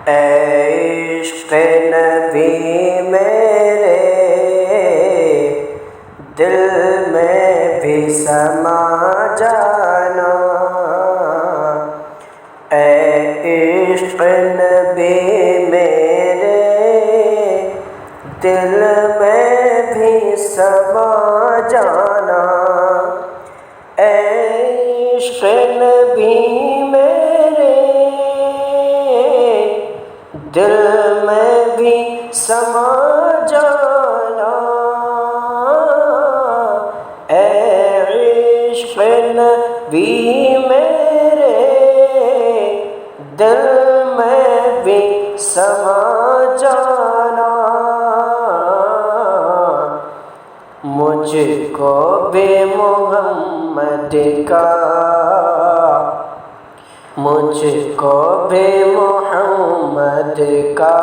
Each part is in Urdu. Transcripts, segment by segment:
اے عشق نبی میرے دل میں بھی سما جانا، اے عشق نبی میرے دل میں بھی سما جانا، اے عشق نبی میرے دل میں بھی سما جانا، اے عشق نبی میرے دل میں بھی سما جانا، مجھ کو بھی محمد کا، مجھ کو بھی محمد کا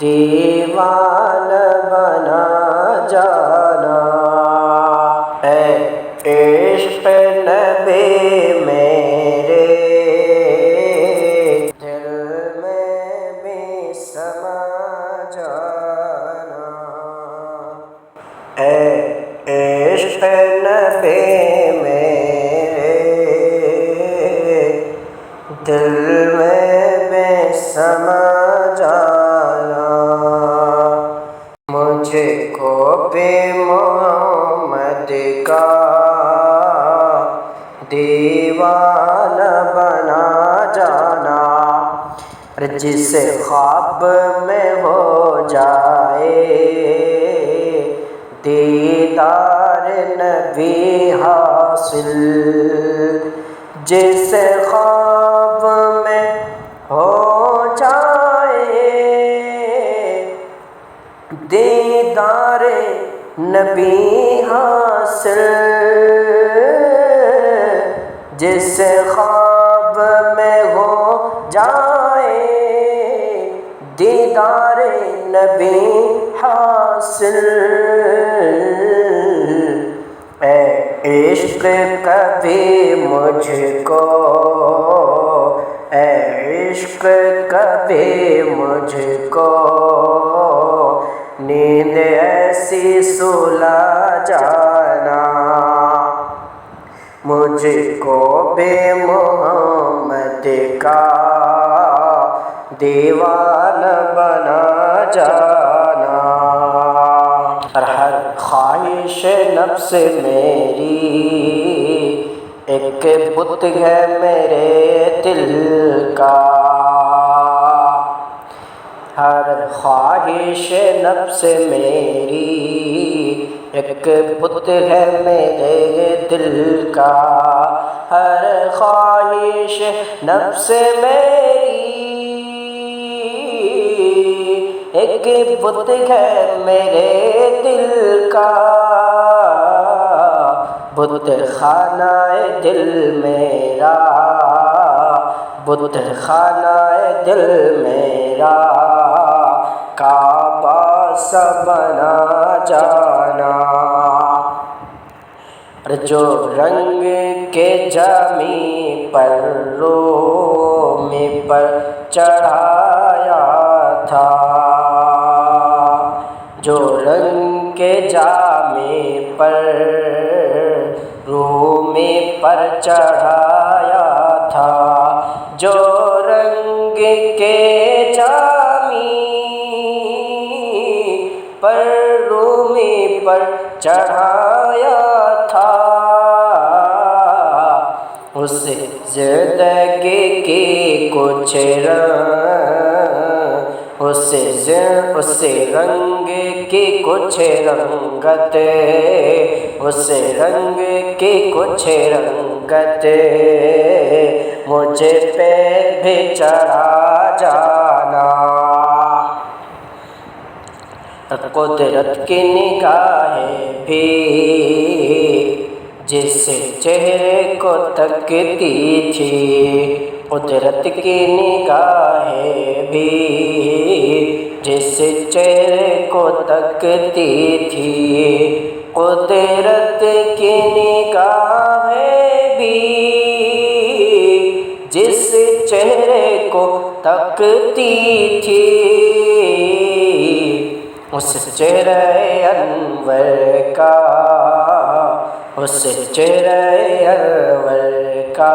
دیوانہ بنا جانا، اے عشق نبی میرے دل میں بھی سما جانا، اے عشق نبی میرے دل میں بھی سما جانا، مجھ کو بھی محمد کا دیوانہ بنا جانا، جس خواب میں ہو جائے دیدار نبی حاصل، جس خواب میں ہو جائے دیدار نبی حاصل، جس خواب میں ہو جائے دیدار نبی حاصل، اے عشق کبھی مجھ کو، اے عشق کبھی مجھ کو نیند ایسی سلا جانا، مجھ کو بھی محمد کا دیوانہ بنا جانا، ہر خواہش نفس میری ایک بت ہے میرے دل کا، ہر خواہش نفس میری ایک بت ہے میرے دل کا، ہر خواہش نفس میری ایک بت ہے میرے دل کا، بت خانہ دل میرا، بت خانہ دل میرا کعبہ سا بنا جانا، جو رنگ کے جامی پر روم پر چڑھایا تھا، جو رنگ کے جامی پر روم پر چڑھایا تھا، جو رنگ کے جامی پر رومی پر چڑھایا تھا، اس زندگی کی کچھ اس رنگ کی کچھ رنگت، اس رنگ کی کچھ رنگت مجھ پہ بھی چڑھا جانا، قدرت کی نگاہیں بھی جس چہرے کو تکتی تھی، قدرت کی نگاہیں بھی جس چہرے کو تکتی تھی، قدرت کی نگاہیں بھی جس چہرے کو تکتی تھی، اس چہرے انور کا، اس چہرے انور کا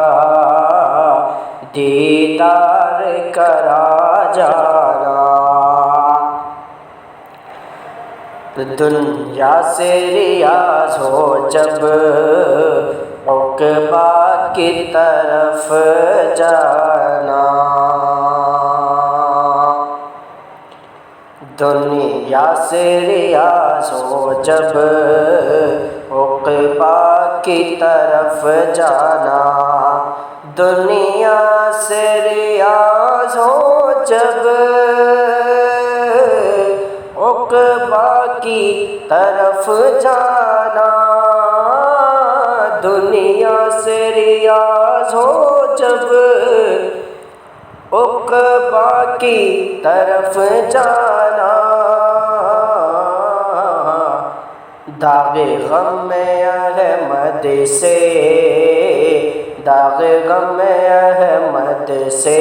دیدار کرا جانا۔ دنیا سے ریاض ہو جب عقبہ کی طرف جانا، دنیا سے ریاض ہو جب عقبہ کی طرف جانا، دنیا سے ریاض ہو جب عقبہ کی طرف جانا، دنیا سے ریاض ہو جب عقبہ کی طرف جانا، داغ غم احمد سے، داغ غم احمد سے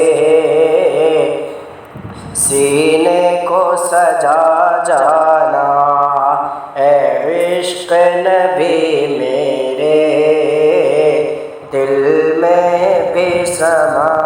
سینے کو سجا جانا، اے عشق نبی میرے دل میں بھی سما